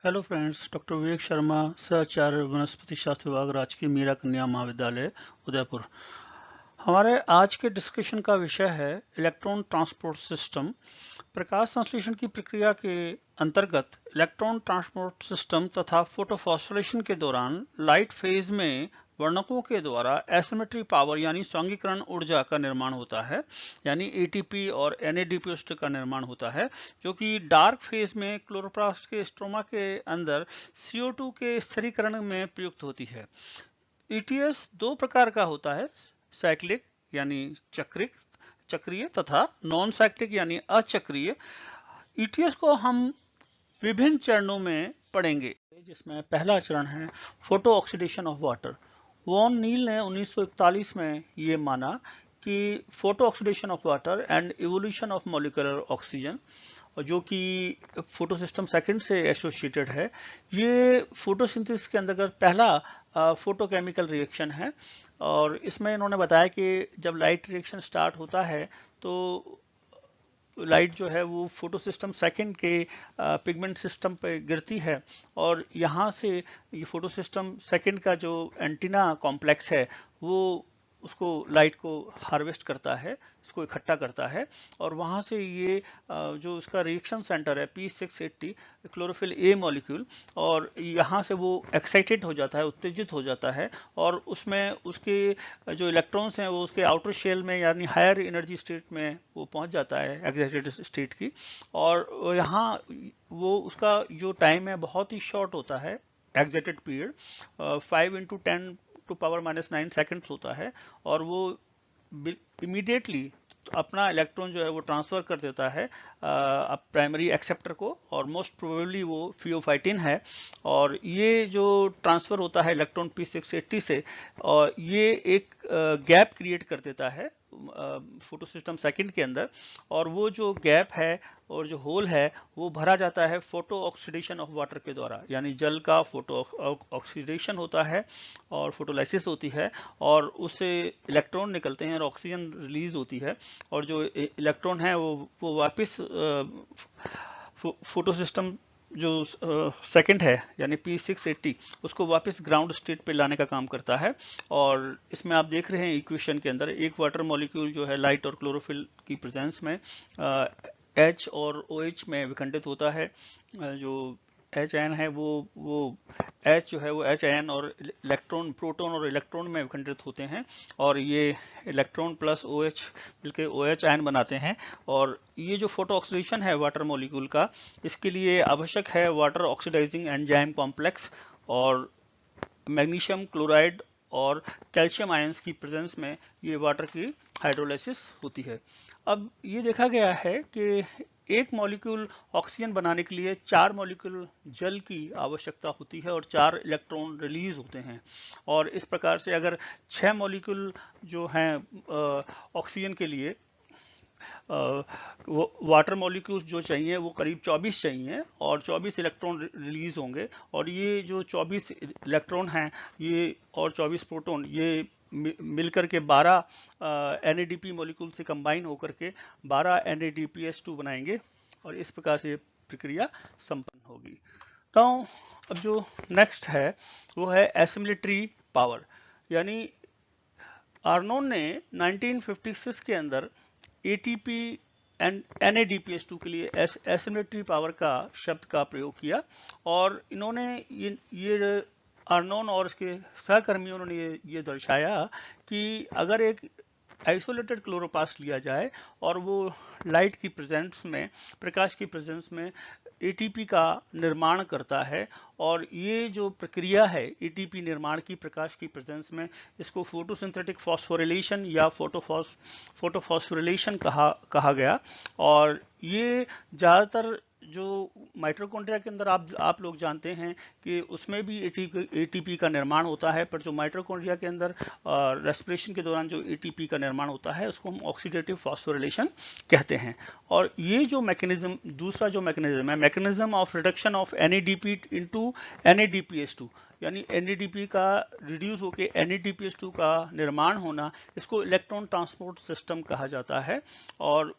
Hello friends, doctor Vivek Sharma, सहचार्य वनस्पति शास्त्र विभाग, राजकीय मीरा कन्या महाविद्यालय, उदयपुर। हमारे आज के डिस्कशन का विषय है इलेक्ट्रॉन ट्रांसपोर्ट सिस्टम। प्रकाश संश्लेषण की प्रक्रिया के अंतर्गत इलेक्ट्रॉन ट्रांसपोर्ट सिस्टम तथा फोटोफॉस्फोरेशन के दौरान लाइट फेज में वर्णकों के द्वारा एसिमेट्री पावर यानी स्वांगीकरण ऊर्जा का निर्माण होता है, यानी एटीपी और NADPH का निर्माण होता है, जो कि डार्क फेज में क्लोरोप्लास्ट के स्ट्रोमा के अंदर CO2 के स्थिरीकरण में प्रयुक्त होती है। ETS दो प्रकार का होता है, साइक्लिक यानी चक्रीय तथा नॉन साइक्लिक यानी अचक्रीय। ETS को हम विभिन्न चरणों में पढ़ेंगे, जिसमें पहला चरण है photo oxidation of water. Van Niel ने 1941 में ये माना कि photo oxidation of water and evolution of molecular oxygen, जो कि फोटो सिस्टम सेकंड से एसोसिएटेड है, ये फोटोसिंथेसिस के अंतर्गत पहला फोटोकेमिकल रिएक्शन है। और इसमें इन्होंने बताया कि जब लाइट रिएक्शन स्टार्ट होता है तो लाइट जो है वो फोटो सिस्टम सेकंड के पिगमेंट सिस्टम पे गिरती है, और यहाँ से ये फोटो सिस्टम सेकंड का जो एंटीना कॉम्प्लेक्स है वो उसको लाइट को हार्वेस्ट करता है, इसको इकट्ठा करता है, और वहाँ से ये जो इसका रिएक्शन सेंटर है P680 क्लोरोफिल A मॉलिक्यूल, और यहाँ से वो एक्साइटेड हो जाता है, उत्तेजित हो जाता है, और उसमें उसके जो इलेक्ट्रॉन्स हैं वो उसके आउटर शेल में यानी हायर एनर्जी स्टेट में वो पहुंच जाता है, एक्साइटेड स्टेट की। और यहाँ वो उसका जो टाइम है बहुत ही शॉर्ट होता है, एक्साइटेड पीरियड 5 × 10⁻⁹ सेकेंड्स होता है, और वो इमीडिएटली अपना इलेक्ट्रॉन जो है वो ट्रांसफर कर देता है प्राइमरी एक्सेप्टर को, और मोस्ट प्रोबेबली वो फियोफाइटिन है। और ये जो ट्रांसफर होता है इलेक्ट्रॉन P680 से, और ये एक गैप क्रिएट कर देता है फोटो सिस्टम सेकंड के अंदर, और वो जो गैप है और जो होल है वो भरा जाता है फोटो ऑक्सीडेशन ऑफ वाटर के द्वारा, यानी जल का फोटो ऑक्सीडेशन होता है और फोटोलाइसिस होती है, और उससे इलेक्ट्रॉन निकलते हैं और ऑक्सीजन रिलीज होती है, और जो इलेक्ट्रॉन है वो वापस फोटो सिस्टम जो सेकंड है यानी P680 उसको वापस ग्राउंड स्टेट पे लाने का काम करता है। और इसमें आप देख रहे हैं इक्वेशन के अंदर एक वाटर मॉलिक्यूल जो है लाइट और क्लोरोफिल की प्रेजेंस में H और OH में विखंडित होता है। जो HN है वो H जो है वो HN और इलेक्ट्रॉन, प्रोटॉन और इलेक्ट्रॉन में विखंडित होते हैं, और ये इलेक्ट्रॉन प्लस OH मिलकर OH आयन बनाते हैं। और ये जो फोटो ऑक्सीडेशन है वाटर मॉलिक्यूल का, इसके लिए आवश्यक है वाटर ऑक्सीडाइजिंग एंजाइम कॉम्प्लेक्स, और मैग्नीशियम क्लोराइड और कैल्शियम आयंस की प्रेजेंस में ये वाटर की हाइड्रोलाइसिस होती है। अब ये देखा गया है कि एक मॉलिक्यूल ऑक्सीजन बनाने के लिए 4 मॉलिक्यूल जल की आवश्यकता होती है और 4 इलेक्ट्रॉन रिलीज होते हैं। और इस प्रकार से अगर 6 मॉलिक्यूल जो हैं ऑक्सीजन के लिए, वाटर मॉलिक्यूल्स जो चाहिए वो करीब 24 चाहिए, और 24 इलेक्ट्रॉन रिलीज होंगे, और ये जो 24 इलेक्ट्रॉन हैं ये और 24 प्रोटॉन ये मिलकर के 12 NADP मॉलिक्यूल से कंबाइन होकर के 12 NADPH2 बनाएंगे, और इस प्रकार से प्रक्रिया संपन्न होगी। तो अब जो नेक्स्ट है वो है एसिमिलेटरी पावर, यानी आर्नोन ने 1956 के अंदर ATP एंड NADPH2 के लिए एसिमिलेटरी पावर का शब्द का प्रयोग किया, और इन्होंने ये आर्नोन और इसके सहकर्मियों ने ये दर्शाया कि अगर एक आइसोलेटेड क्लोरोप्लास्ट लिया जाए और वो लाइट की प्रेजेंस में, प्रकाश की प्रेजेंस में ATP का निर्माण करता है, और ये जो प्रक्रिया है ATP निर्माण की प्रकाश की प्रेजेंस में, इसको फोटोसिंथेटिक फॉस्फोरिलेशन या फोटोफॉस्फोरिलेशन कहा गया। और ये ज़्यादातर जो माइटोकॉन्ड्रिया के अंदर आप लोग जानते हैं कि उसमें भी ATP का निर्माण होता है, पर जो माइटोकॉन्ड्रिया के अंदर रेस्पिरेशन के दौरान जो ATP का निर्माण होता है उसको हम ऑक्सीडेटिव फॉस्फोरिलेशन कहते हैं। और ये जो मैकेनिज्म, दूसरा जो मैकेनिज्म है, mechanism of reduction of NADP into NADPH2, यानी NADP का रिड्यूस होकर NADPH2 का निर्माण होना, इसको इलेक्ट्रॉन ट्रांसपोर्ट सिस्टम कहा जाता है। और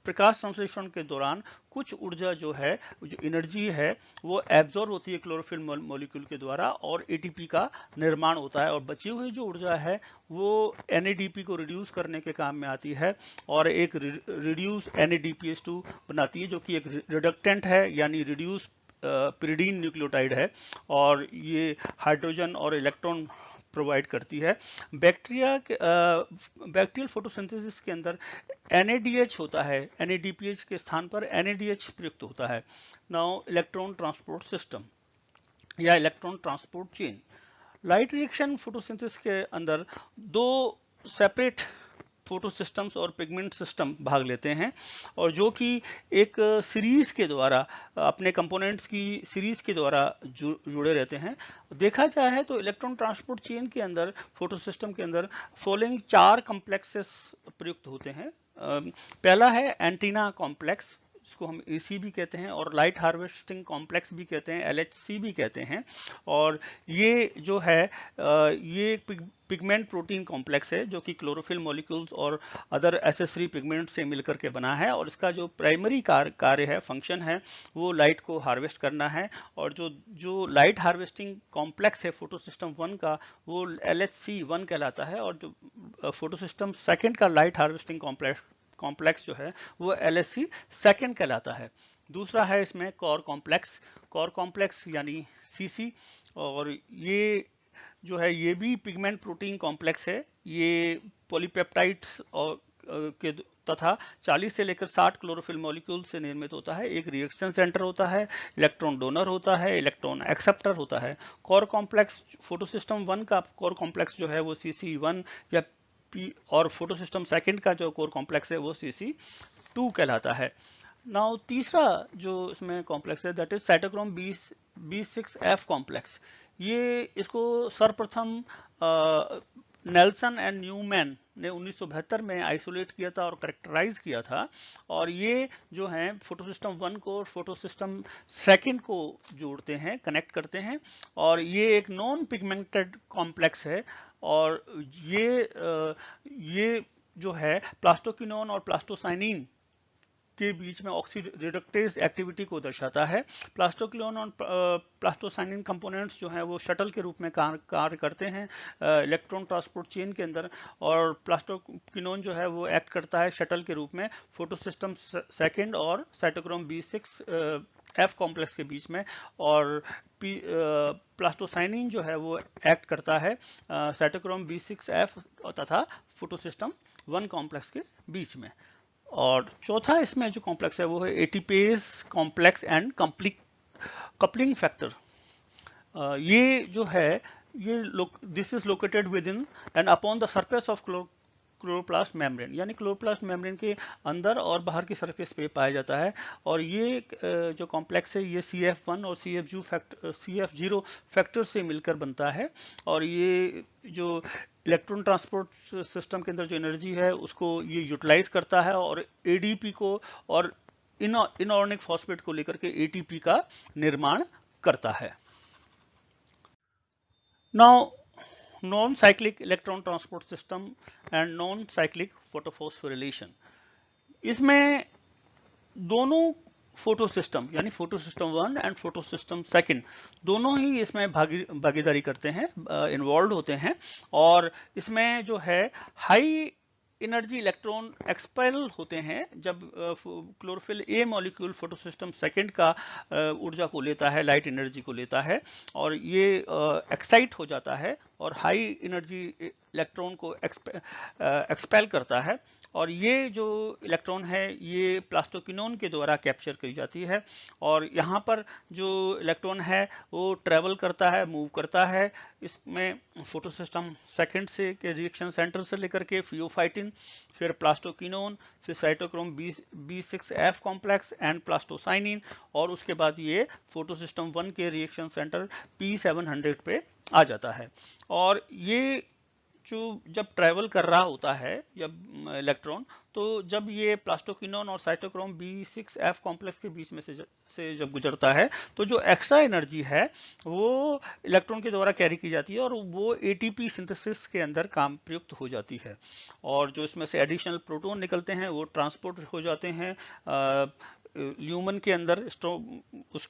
प्रकाश संश्लेषण के दौरान कुछ ऊर्जा जो है, जो एनर्जी है, वो एब्जॉर्ब होती है क्लोरोफिल मॉलिक्यूल के द्वारा और एटीपी का निर्माण होता है, और बची हुई जो ऊर्जा है वो NADP को रिड्यूस करने के काम में आती है और एक रिड्यूस NADPH2 बनाती है, जो कि एक रिडक्टेंट है, यानी रिड्यूस पिरिडीन न्यूक्लियोटाइड है, और ये हाइड्रोजन और इलेक्ट्रॉन प्रोवाइड करती है। बैक्टीरियल फोटोसिंथेसिस के अंदर NADH होता है, NADPH के स्थान पर NADH प्रयुक्त होता है। नाउ इलेक्ट्रॉन ट्रांसपोर्ट सिस्टम या electron transport chain. Light reaction photosynthesis के अंदर दो सेपरेट फोटो सिस्टम्स और पिगमेंट सिस्टम भाग लेते हैं, और जो कि एक सीरीज के द्वारा, अपने कंपोनेंट्स की सीरीज के द्वारा जुड़े रहते हैं। देखा जाए है तो इलेक्ट्रॉन ट्रांसपोर्ट चेन के अंदर, फोटो सिस्टम के अंदर फॉलोइंग 4 कॉम्प्लेक्सेस प्रयुक्त होते हैं। पहला है एंटीना कॉम्प्लेक्स, इसको हम AC भी कहते हैं, और लाइट हार्वेस्टिंग कॉम्प्लेक्स भी कहते हैं, LHC भी कहते हैं। और ये जो है ये पिगमेंट प्रोटीन कॉम्प्लेक्स है, जो कि क्लोरोफिल मॉलिक्यूल्स और अदर एसेसरी पिगमेंट से मिलकर के बना है, और इसका जो प्राइमरी कार्य है, फंक्शन है, वो लाइट को हार्वेस्ट करना है। और जो लाइट हार्वेस्टिंग कॉम्प्लेक्स है फोटो सिस्टम 1 का, वो LHC1 कहलाता है, और जो फोटो सिस्टम 2 का लाइट हार्वेस्टिंग कॉम्प्लेक्स जो है वो LHC2 कहलाता है। दूसरा है इसमें कोर कॉम्प्लेक्स यानी CC, और ये जो है ये भी पिगमेंट प्रोटीन कॉम्प्लेक्स है। ये पॉलीपेप्टाइड्स और के तथा 40 से लेकर 60 क्लोरोफिल मॉलिक्यूल से निर्मित होता है। एक रिएक्शन सेंटर होता है, इलेक्ट्रॉन डोनर होता है, इलेक्ट्रॉन एक्सेप्टर होता है। कोर कॉम्प्लेक्स फोटो सिस्टम 1 का कोर कॉम्प्लेक्स जो है वो CC1 या और फोटो सिस्टम 2 का जो कोर कॉम्प्लेक्स है वो CC2 कहलाता है। नाउ तीसरा जो इसमें कॉम्प्लेक्स है, that is cytochrome B6F complex. ये इसको सर्वप्रथम नेल्सन एंड न्यूमैन ने 1972 में आइसोलेट किया था और करेक्टराइज किया था, और ये जो है फोटो सिस्टम 1 को और फोटो सिस्टम 2 को जोड़ते हैं, कनेक्ट करते हैं, और ये एक नॉन पिगमेंटेड कॉम्प्लेक्स है। और ये जो है प्लास्टोक्विनोन और प्लास्टोसाइनिन के बीच में ऑक्सीडेटिव एक्टिविटी को दर्शाता है। प्लास्टोक्विनोन और प्लास्टोसाइनिन कंपोनेंट्स जो हैं वो शटल के रूप में कार्य करते हैं इलेक्ट्रॉन ट्रांसपोर्ट चेन के अंदर, और प्लास्टोक्विनोन जो है वो एक्ट करता है शटल के रूप में फोटो सिस्टम 2 और साइटोक्रोम B6F कॉम्प्लेक्स के बीच में, और प्लास्टोसाइनिन जो है वो एक्ट करता है साइटोक्रोम B6F तथा फोटो सिस्टम 1 कॉम्प्लेक्स के बीच में। और चौथा इसमें जो कॉम्प्लेक्स है वो है ATPase complex and coupling factor. ये जो है ये this is located with in and upon the surface of chloroplast membrane, यानी क्लोरोप्लास्ट मेम्ब्रेन के अंदर और बाहर की सरफेस पे पाया जाता है। और ये जो कॉम्प्लेक्स है ये CF1 और CF0 फैक्टर से मिलकर बनता है, और ये जो इलेक्ट्रॉन ट्रांसपोर्ट सिस्टम के अंदर जो एनर्जी है उसको ये यूटिलाइज करता है, और ADP को और इनऑर्गेनिक फॉस्फेट को लेकर के ATP का निर्माण करता है। Now non cyclic electron transport system and non cyclic photophosphorylation. इसमें दोनों फोटो सिस्टम यानी photo system 1 and photo system 2 दोनों ही इसमें भागीदारी करते हैं, इन्वॉल्व होते हैं, और इसमें जो है हाई एनर्जी इलेक्ट्रॉन एक्सपेल होते हैं जब chlorophyll A molecule photo system 2 का ऊर्जा को लेता है, लाइट एनर्जी को लेता है, और ये एक्साइट हो जाता है और हाई एनर्जी इलेक्ट्रॉन को एक्सपेल करता है। और ये जो इलेक्ट्रॉन है ये प्लास्टोक्विनोन के द्वारा कैप्चर की जाती है, और यहाँ पर जो इलेक्ट्रॉन है वो ट्रेवल करता है, मूव करता है। इसमें फोटो सिस्टम 2 से के रिएक्शन सेंटर से लेकर के फियोफाइटिन, फिर प्लास्टोक्विनोन, फिर cytochrome B6F complex and plastocyanin, और उसके बाद ये फोटो सिस्टम 1 के रिएक्शन सेंटर P700 पे आ जाता है। और ये जो जब ट्रैवल कर रहा होता है जब इलेक्ट्रॉन, तो जब ये प्लास्टोक्विनोन और साइटोक्रोम B6F कॉम्प्लेक्स के बीच में से जब गुजरता है, तो जो एक्स्ट्रा एनर्जी है वो इलेक्ट्रॉन के द्वारा कैरी की जाती है और वो एटीपी सिंथेसिस के अंदर काम प्रयुक्त हो जाती है। और जो इसमें से एडिशनल प्रोटॉन निकलते हैं वो ट्रांसपोर्ट हो जाते हैं ल्यूमन के अंदर, उस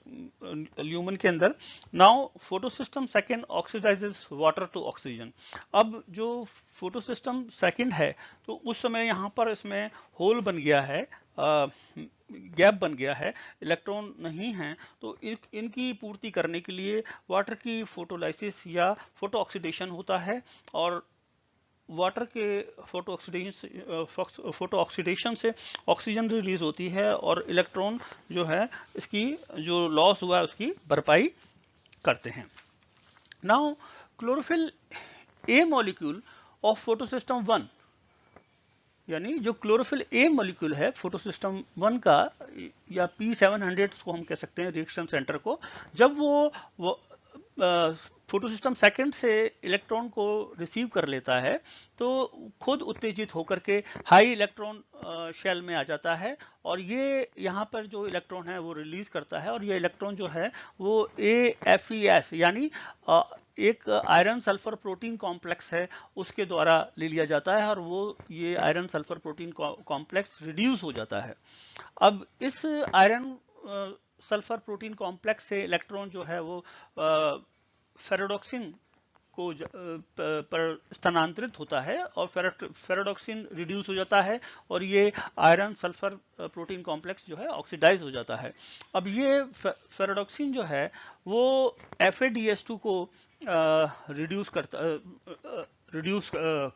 ल्यूमन के अंदर। Now photosystem second oxidises water to oxygen. अब जो फोटोसिस्टम सेकंड है, तो उस समय यहाँ पर इसमें होल बन गया है, गैप बन गया है, इलेक्ट्रॉन नहीं है, तो इनकी पूर्ति करने के लिए वाटर की फोटोलाइसिस या फोटो ऑक्सीडेशन होता है, और वाटर के फोटो ऑक्सीडेशन से ऑक्सीजन रिलीज होती है और इलेक्ट्रॉन जो है इसकी जो लॉस हुआ है उसकी भरपाई करते हैं। Now chlorophyll A molecule of photosystem 1, यानी जो क्लोरोफिल ए मॉलिक्यूल है फोटोसिस्टम 1 का, या P700 को हम कह सकते हैं रिएक्शन सेंटर को, जब वो फोटोसिस्टम सेकंड से इलेक्ट्रॉन को रिसीव कर लेता है, तो खुद उत्तेजित होकर के हाई इलेक्ट्रॉन शेल में आ जाता है, और ये यहाँ पर जो इलेक्ट्रॉन है वो रिलीज करता है, और ये इलेक्ट्रॉन जो है वो AFES यानी एक आयरन सल्फर प्रोटीन कॉम्प्लेक्स है उसके द्वारा ले लिया जाता है, और वो ये iron sulphur protein complex reduce हो जाता है। अब इस आयरन सल्फर प्रोटीन कॉम्प्लेक्स से इलेक्ट्रॉन जो है वो फेरोडॉक्सिन को पर स्थानांतरित होता है, और फेरोडॉक्सिन रिड्यूस हो जाता है, और ये आयरन सल्फर प्रोटीन कॉम्प्लेक्स जो है ऑक्सीडाइज हो जाता है। अब ये फेरोडॉक्सिन जो है वो FADS2 को रिड्यूस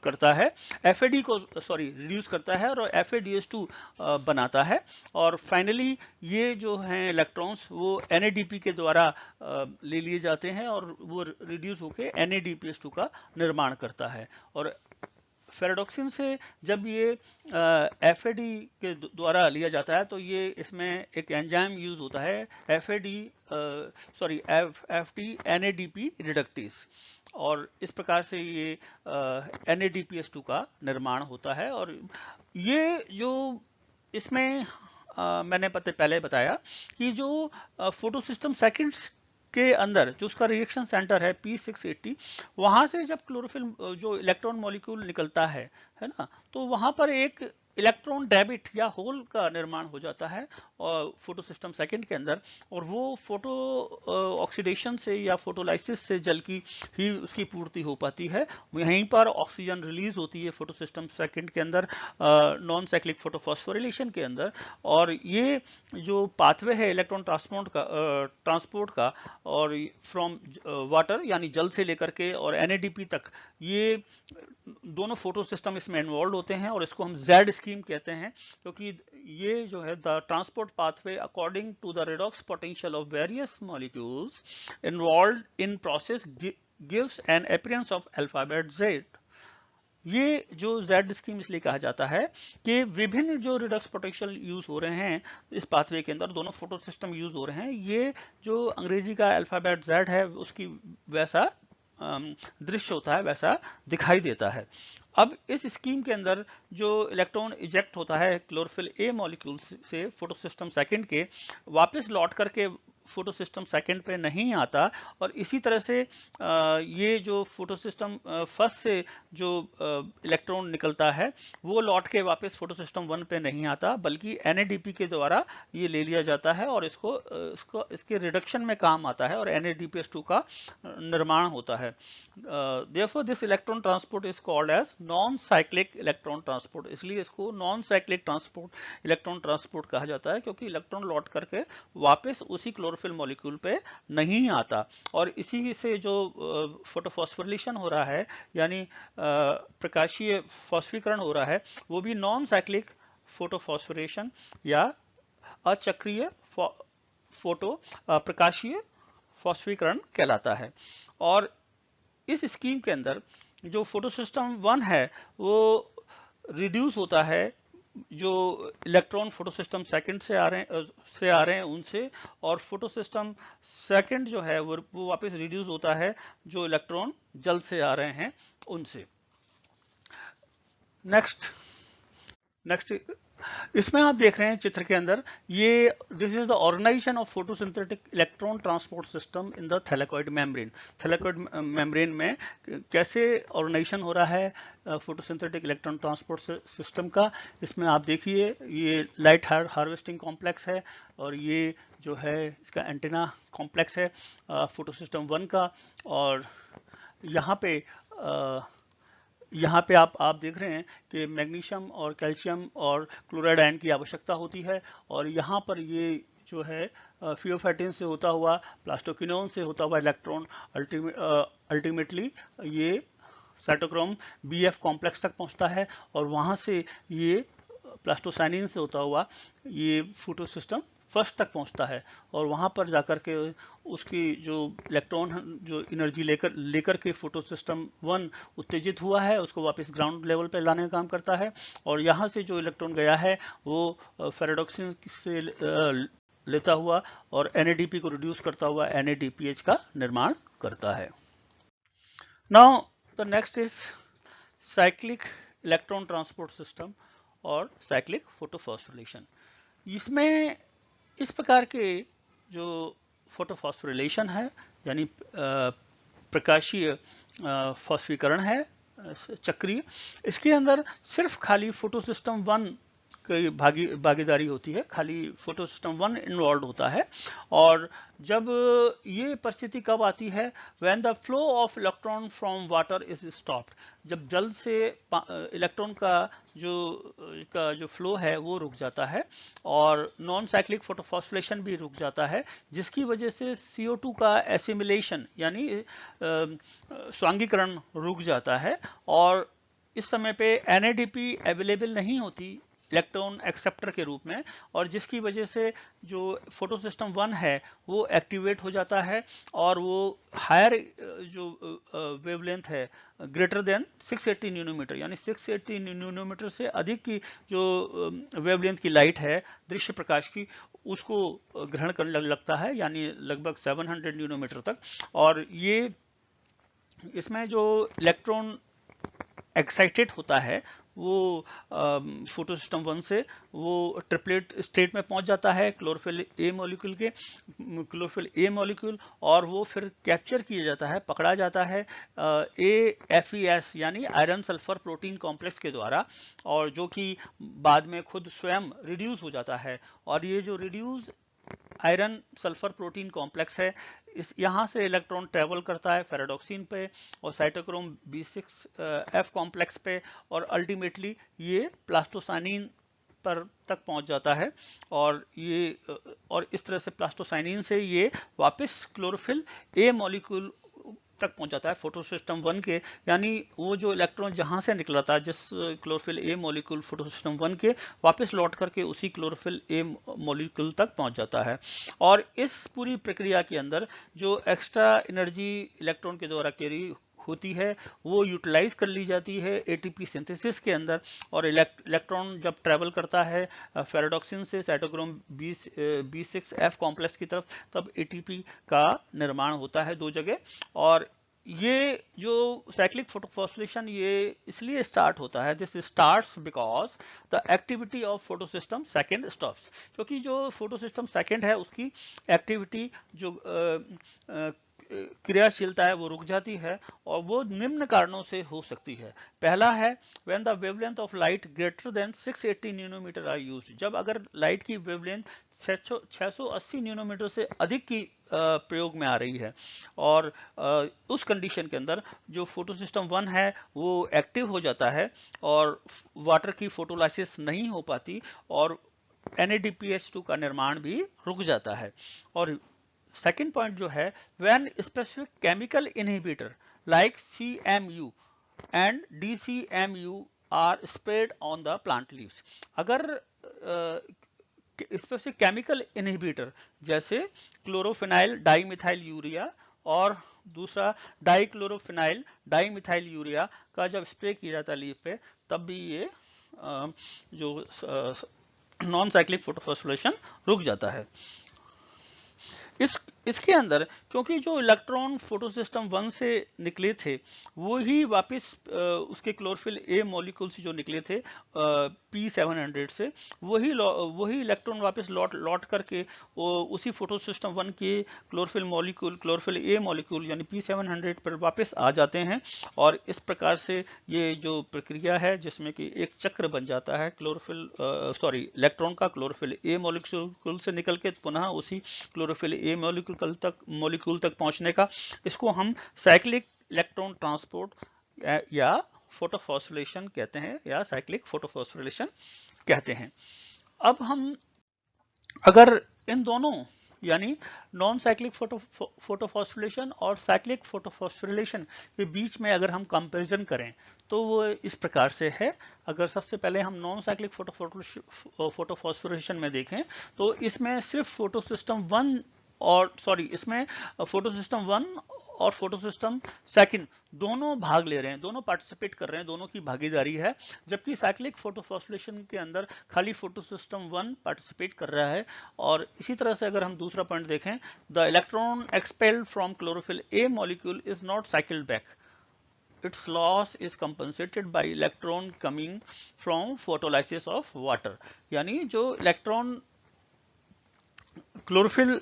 करता है, FAD को रिड्यूस करता है और FADS2 बनाता है, और फाइनली ये जो हैं इलेक्ट्रॉन्स वो NADP के द्वारा ले लिए जाते हैं, और वो रिड्यूस होकर NADPS2 का निर्माण करता है। और फेरोडॉक्सिन से जब ये FAD के द्वारा लिया जाता है, तो ये इसमें एक एंजाइम यूज होता है FT NADP रिडक्टेस, और इस प्रकार से ये NADPS2 का निर्माण होता है। और ये जो इसमें मैंने पहले बताया कि जो फोटोसिस्टम सेकंड्स के अंदर जो उसका रिएक्शन सेंटर है P680, वहां से जब क्लोरोफिल जो इलेक्ट्रॉन मॉलिक्यूल निकलता है ना, तो वहां पर एक इलेक्ट्रॉन डेबिट या होल का निर्माण हो जाता है और फोटोसिस्टम सेकंड के अंदर, और वो फोटो ऑक्सीडेशन से या फोटोलाइसिस से जल की ही उसकी पूर्ति हो पाती है। यहीं पर ऑक्सीजन रिलीज होती है फोटोसिस्टम सेकंड के अंदर नॉन साइक्लिक फोटोफॉस्फोरिलेशन के अंदर, और ये जो पाथवे है इलेक्ट्रॉन ट्रांसपोर्ट का, और फ्रॉम वाटर यानी जल से लेकर के और NADP तक, ये दोनों फोटो सिस्टम इसमें इन्वॉल्व होते हैं, और इसको हम Z स्कीम कहते हैं, क्योंकि ये जो है the transport pathway according to the redox potential of various molecules involve in process gives an appearance of alphabet Z। ये जो Z स्कीम इसलिए कहा जाता है कि विभिन्न जो रिडक्स पोटेंशियल यूज हो रहे हैं इस पाथवे के अंदर, दोनों फोटो सिस्टम यूज हो रहे हैं, ये जो अंग्रेजी का अल्फाबेट Z है उसकी वैसा दृश्य होता है, वैसा दिखाई देता है। अब इस स्कीम के अंदर जो इलेक्ट्रॉन इजेक्ट होता है क्लोरोफिल ए मॉलिक्यूल से फोटोसिस्टम सेकंड के, वापस लौट करके फोटोसिस्टम सेकंड पे नहीं आता, और इसी तरह से ये जो फोटोसिस्टम फर्स्ट से जो इलेक्ट्रॉन निकलता है वो लौट के वापस फोटोसिस्टम 1 पे नहीं आता, बल्कि NADP के द्वारा ये ले लिया जाता है और इसके रिडक्शन में काम आता है और NADPS2 का निर्माण होता है। Therefore this electron transport is called as non-cyclic electron transport। इसलिए इसको non-cyclic electron transport कहा जाता है, क्योंकि इलेक्ट्रॉन लौट करके वापस उसी क्लोरोफिल मॉलिक्यूल पे नहीं आता, और इसी से जो फोटोफॉस्फोरिलेशन हो रहा है यानी प्रकाशीय फॉस्फीकरण हो रहा है, वो भी नॉन साइक्लिक फोटोफॉस्फोरेशन या अचक्रीय प्रकाशीय फॉस्फीकरण कहलाता है। और इस स्कीम के अंदर जो फोटोसिस्टम 1 है वो रिड्यूस होता है जो इलेक्ट्रॉन फोटोसिस्टम सेकंड से आ रहे हैं उनसे, और फोटोसिस्टम सेकंड जो है वो वापस रिड्यूस होता है जो इलेक्ट्रॉन जल से आ रहे हैं उनसे। नेक्स्ट इसमें आप देख रहे हैं चित्र के अंदर, ये this is the organisation of photosynthetic electron transport system in the thylakoid membrane. Thylakoid membrane में कैसे ऑर्गेनाइजेशन हो रहा है फोटोसिंथेटिक इलेक्ट्रॉन ट्रांसपोर्ट सिस्टम का। इसमें आप देखिए ये लाइट हार्वेस्टिंग कॉम्प्लेक्स है, और ये जो है इसका एंटेना कॉम्प्लेक्स है फोटो सिस्टम 1 का। और यहाँ पे आप देख रहे हैं कि मैग्नीशियम और कैल्शियम और क्लोराइड आयन की आवश्यकता होती है। और यहाँ पर ये जो है फियोफैटिन से होता हुआ, प्लास्टोक्विनोन से होता हुआ इलेक्ट्रॉन अल्टीमेटली ये साइटोक्रोम बीएफ कॉम्प्लेक्स तक पहुंचता है, और वहां से ये प्लास्टोसाइनिन से होता हुआ ये फोटो सिस्टम फर्स्ट तक पहुंचता है। और वहां पर जाकर के उसकी जो इलेक्ट्रॉन जो एनर्जी लेकर के फोटो सिस्टम 1 उत्तेजित हुआ है, उसको वापस ग्राउंड लेवल पे लाने का काम करता है। और यहाँ से जो इलेक्ट्रॉन गया है वो फेराडॉक्सिन से लेता हुआ और NADP को रिड्यूस करता हुआ NADPH का निर्माण करता है। Now the next is cyclic electron transport system और साइक्लिक फोटोफॉस्फोरिलेशन। इसमें इस प्रकार के जो फोटोफॉस्फोरिलेशन है, यानी प्रकाशीय फॉस्फीकरण है चक्रीय, इसके अंदर सिर्फ खाली फोटो सिस्टम 1 की भागीदारी होती है, खाली फोटो सिस्टम 1 इन्वॉल्व होता है। और जब ये परिस्थिति कब आती है, when the flow of electron from water is stopped, जब जल से इलेक्ट्रॉन का जो फ्लो है वो रुक जाता है, और नॉन साइक्लिक फोटोफॉस्फोरिलेशन भी रुक जाता है, जिसकी वजह से CO2 का एसिमिलेशन यानी स्वांगीकरण रुक जाता है। और इस समय पे NADP अवेलेबल नहीं होती इलेक्ट्रॉन एक्सेप्टर के रूप में, और जिसकी वजह से जो फोटो सिस्टम 1 है वो एक्टिवेट हो जाता है, और वो हायर जो वेवलेंथ है ग्रेटर देन 680 नैनोमीटर, यानी 680 नैनोमीटर से अधिक की जो वेवलेंथ की लाइट है दृश्य प्रकाश की, उसको ग्रहण करने लगता है, यानी लगभग 700 नैनोमीटर तक। और ये इसमें जो इलेक्ट्रॉन एक्साइटेड होता है वो फोटो सिस्टम 1 से वो ट्रिपलेट स्टेट में पहुंच जाता है क्लोरोफिल ए मॉलिक्यूल, और वो फिर कैप्चर किया जाता है, पकड़ा जाता है AFES यानी आयरन सल्फर प्रोटीन कॉम्प्लेक्स के द्वारा, और जो कि बाद में खुद स्वयं रिड्यूस हो जाता है। और ये जो reduce iron sulphur protein complex है, इस यहाँ से इलेक्ट्रॉन ट्रेवल करता है फेराडॉक्सिन पे और साइटोक्रोम B6F कॉम्प्लेक्स पे, और अल्टीमेटली ये प्लास्टोसाइनिन पर तक पहुंच जाता है। और इस तरह से प्लास्टोसाइनिन से ये वापस क्लोरोफिल ए मॉलिक्यूल तक पहुंच जाता है फोटो सिस्टम 1 के, यानी वो जो इलेक्ट्रॉन जहां से निकला था जिस chlorophyll A molecule photo system 1 के, वापस लौट करके उसी क्लोरोफिल ए मॉलिक्यूल तक पहुंच जाता है। और इस पूरी प्रक्रिया के अंदर जो एक्स्ट्रा एनर्जी इलेक्ट्रॉन के द्वारा कैरी होती है वो यूटिलाइज कर ली जाती है ATP सिंथेसिस के अंदर। और इलेक्ट्रॉन जब ट्रेवल करता है फेराडॉक्सिन से साइटोक्रोम B6F कॉम्प्लेक्स की तरफ, तब ATP का निर्माण होता है 2 जगह। और ये जो साइक्लिक फोटोफॉस्फोरिलेशन ये इसलिए स्टार्ट होता है, this starts because the activity of photosystem second stops, क्योंकि जो फोटोसिस्टम सेकेंड है उसकी एक्टिविटी जो क्रियाशीलता है वो रुक जाती है, और वो निम्न कारणों से हो सकती है। पहला है when the wavelength of light greater than 680 nanometre are used, जब अगर लाइट की वेवलेंथ 680 नैनोमीटर से अधिक की प्रयोग में आ रही है, और उस कंडीशन के अंदर जो फोटो सिस्टम 1 है वो एक्टिव हो जाता है, और वाटर की फोटोलाइसिस नहीं हो पाती, और NADPH2 का निर्माण भी रुक जाता है। और सेकेंड पॉइंट जो है, when specific chemical inhibitor like CMU and DCMU are spread on the plant leaves, अगर स्पेसिफिक केमिकल इनहिबिटर जैसे क्लोरोफिनाइल डाइमिथाइल यूरिया और दूसरा डाइक्लोरोफिनाइल डाइमिथाइल यूरिया का जब स्प्रे किया जाता है लीफ पे, तब भी ये जो नॉन साइक्लिक फोटोफॉस्फोरिलेशन रुक जाता है। इस इसके अंदर क्योंकि जो इलेक्ट्रॉन फोटोसिस्टम 1 से निकले थे वो ही वापस उसके क्लोरोफिल ए मॉलिक्यूल से जो निकले थे P700 से वही इलेक्ट्रॉन वापस लौट करके उसी फोटोसिस्टम 1 के क्लोरोफिल ए मॉलिक्यूल यानी P700 पर वापस आ जाते हैं। और इस प्रकार से ये जो प्रक्रिया है जिसमें कि एक चक्र बन जाता है इलेक्ट्रॉन का क्लोरोफिल ए मॉलिक्यूल से निकल के पुनः उसी क्लोरोफिल ए मॉलिक्यूल तक पहुंचने का, इसको हम साइक्लिक इलेक्ट्रॉन ट्रांसपोर्ट या फोटोफॉस्फोरिलेशन कहते हैं या साइक्लिक फोटोफॉस्फोरिलेशन कहते हैं। अब हम अगर इन दोनों यानी नॉन साइक्लिक फोटोफॉस्फोरिलेशन और साइक्लिक फोटोफॉस्फोरिलेशन के बीच में अगर हम कंपैरिजन करें तो वो इस प्रकार से है। अगर सबसे पहले हम नॉन साइक्लिक फोटोफॉस्फोरिलेशन में देखें तो इसमें सिर्फ इसमें फोटोसिस्टम 1 और फोटोसिस्टम सेकंड दोनों भाग ले रहे हैं, दोनों पार्टिसिपेट कर रहे हैं, दोनों की भागीदारी है। जबकि साइक्लिक फोटोफॉस्फोरिलेशन के अंदर खाली फोटोसिस्टम 1 पार्टिसिपेट कर रहा है। और इसी तरह से अगर हम दूसरा पॉइंट देखें, the electron expelled from chlorophyll A molecule is not cycled back, its loss is compensated by electron coming from photolysis of water। यानी जो इलेक्ट्रॉन क्लोरोफिल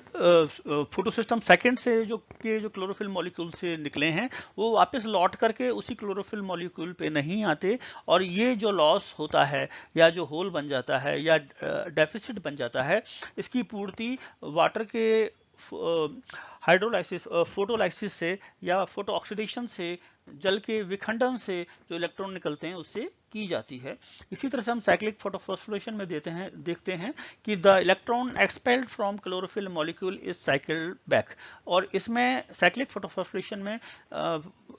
फोटोसिस्टम सेकंड से जो क्लोरोफिल मॉलिक्यूल से निकले हैं वो वापस लौट करके उसी क्लोरोफिल मॉलिक्यूल पे नहीं आते, और ये जो लॉस होता है या जो होल बन जाता है या डेफिसिट बन जाता है, इसकी पूर्ति वाटर के हाइड्रोलाइसिस फोटोलाइसिस से या फोटो ऑक्सीडेशन से, जल के विखंडन से जो इलेक्ट्रॉन निकलते हैं उससे की जाती है। इसी तरह से हम साइक्लिक फोटोफॉस्फोरिलेशन में देखते हैं कि the electron expelled from chlorophyll molecule is cycled back. और इसमें साइक्लिक फोटोफॉस्फोरिलेशन में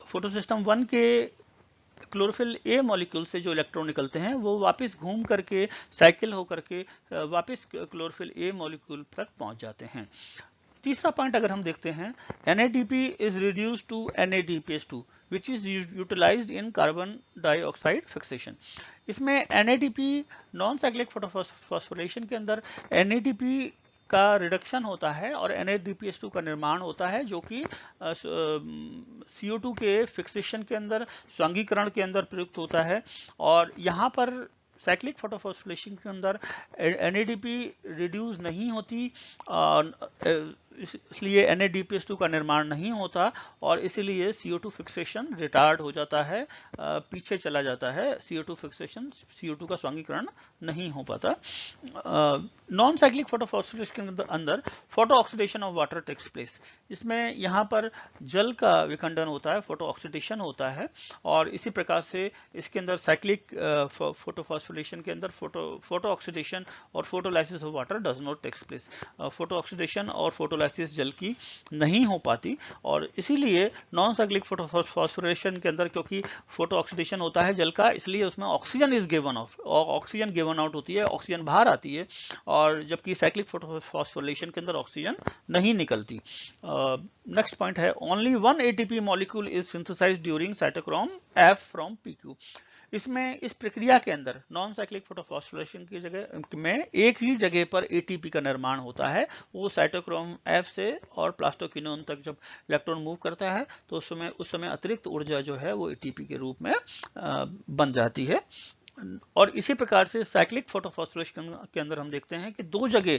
फोटोसिस्टम 1 के क्लोरोफिल ए मॉलिक्यूल से जो इलेक्ट्रॉन निकलते हैं वो वापस घूम करके साइकिल होकर के वापस क्लोरोफिल ए मॉलिक्यूल तक पहुंच जाते हैं। तीसरा पॉइंट अगर हम देखते हैं, NADP is reduced to NADPS2 which is utilized in carbon dioxide fixation। इसमें NADP नॉन साइक्लिक फोटोफॉस्फोरिलेशन के अंदर NADP का रिडक्शन होता है और NADPS2 का निर्माण होता है, जो कि CO2 के फिक्सेशन के अंदर, स्वांगीकरण के अंदर प्रयुक्त होता है। और यहाँ पर साइक्लिक फोटोफॉस्फोरिलेशन के अंदर NADP रिड्यूस नहीं होती, इसलिए NADPS2 का निर्माण नहीं होता और इसीलिए CO2 फिक्सेशन रिटार्ड हो जाता है, पीछे चला जाता है। CO2 फिक्सेशन, CO2 का स्वांगीकरण नहीं हो पाता। नॉन साइक्लिक फोटोफॉस्फोरिलेशन के अंदर photo oxidation of water takes place. इसमें यहाँ पर जल का विखंडन होता है, फोटो ऑक्सीडेशन होता है। और इसी प्रकार से इसके अंदर साइक्लिक फोटोफॉस्फोरिलेशन के अंदर फोटो ऑक्सीडेशन और photolysis of water does not takes place. Photo oxidation और फोटोलाइसिस जल की नहीं हो पाती, और इसीलिए नॉन साइक्लिक फोटोफॉस्फोरिलेशन के अंदर क्योंकि फोटो ऑक्सीडेशन होता है जल का, इसलिए उसमें oxygen is given of, oxygen given out होती है, ऑक्सीजन बाहर आती है। और जबकि साइक्लिक फोटोफॉस्फोरिलेशन के अंदर ऑक्सीजन नहीं निकलती। नेक्स्ट पॉइंट है, only 1 ATP molecule is synthesised during cytochrome F from PQ। इसमें इस प्रक्रिया के अंदर नॉन साइक्लिक फोटोफॉस्फोरिलेशन की जगह में एक ही जगह पर ATP का निर्माण होता है, वो साइटोक्रोम F से और प्लास्टोक्विनोन तक जब इलेक्ट्रॉन मूव करता है तो उस समय अतिरिक्त ऊर्जा जो है वो ATP के रूप में बन जाती है। और इसी प्रकार से साइक्लिक फोटोफॉस्फोरिलेशन के अंदर हम देखते हैं कि दो जगह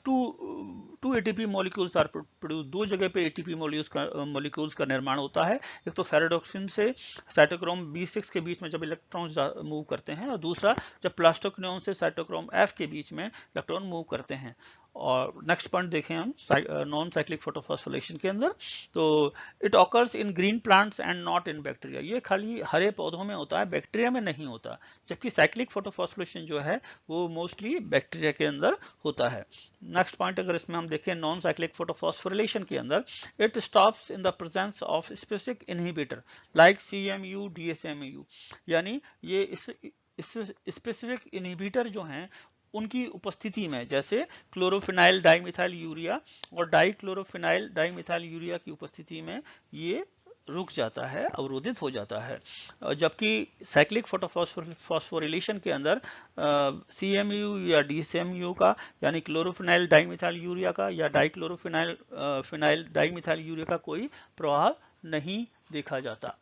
two ATP molecules are produce, दो जगह पे एटीपी मॉलिक्यूल्स का निर्माण होता है। एक तो फेराडॉक्सिन से साइटोक्रोम B6 के बीच में जब इलेक्ट्रॉन्स मूव करते हैं, और दूसरा जब प्लास्टोक्विनोन से साइटोक्रोम F के बीच में इलेक्ट्रॉन मूव करते हैं। और नेक्स्ट पॉइंट देखें हम नॉन साइक्लिक फोटोफॉस्फोरिलेशन के अंदर, तो it occurs in green plants and not in bacteria. ये खाली हरे पौधों में होता है, बैक्टीरिया में नहीं होता। जबकि साइक्लिक फोटोफॉस्फोरिलेशन जो है वो मोस्टली बैक्टीरिया के अंदर होता है। नेक्स्ट पॉइंट अगर इसमें हम देखें नॉन साइक्लिक फोटोफॉस्फोरिलेशन के अंदर, it stops in the presence of specific inhibitor like CMU DSMU। यानी ये स्पेसिफिक इनहिबिटर जो हैं उनकी उपस्थिति में, जैसे क्लोरोफिनाइल डाइमिथाइल यूरिया और डाइक्लोरोफिनाइल डाइमिथाइल यूरिया की उपस्थिति में ये रुक जाता है, अवरोधित हो जाता है। जबकि साइक्लिक फोटोफॉस्फोरिलेशन के अंदर CMU या DCMU का यानी क्लोरोफिनाइल डाइमिथाइल यूरिया का या डाइक्लोरोफिनाइल फिनाइल डाइमिथाइल यूरिया का कोई प्रभाव नहीं देखा जाता।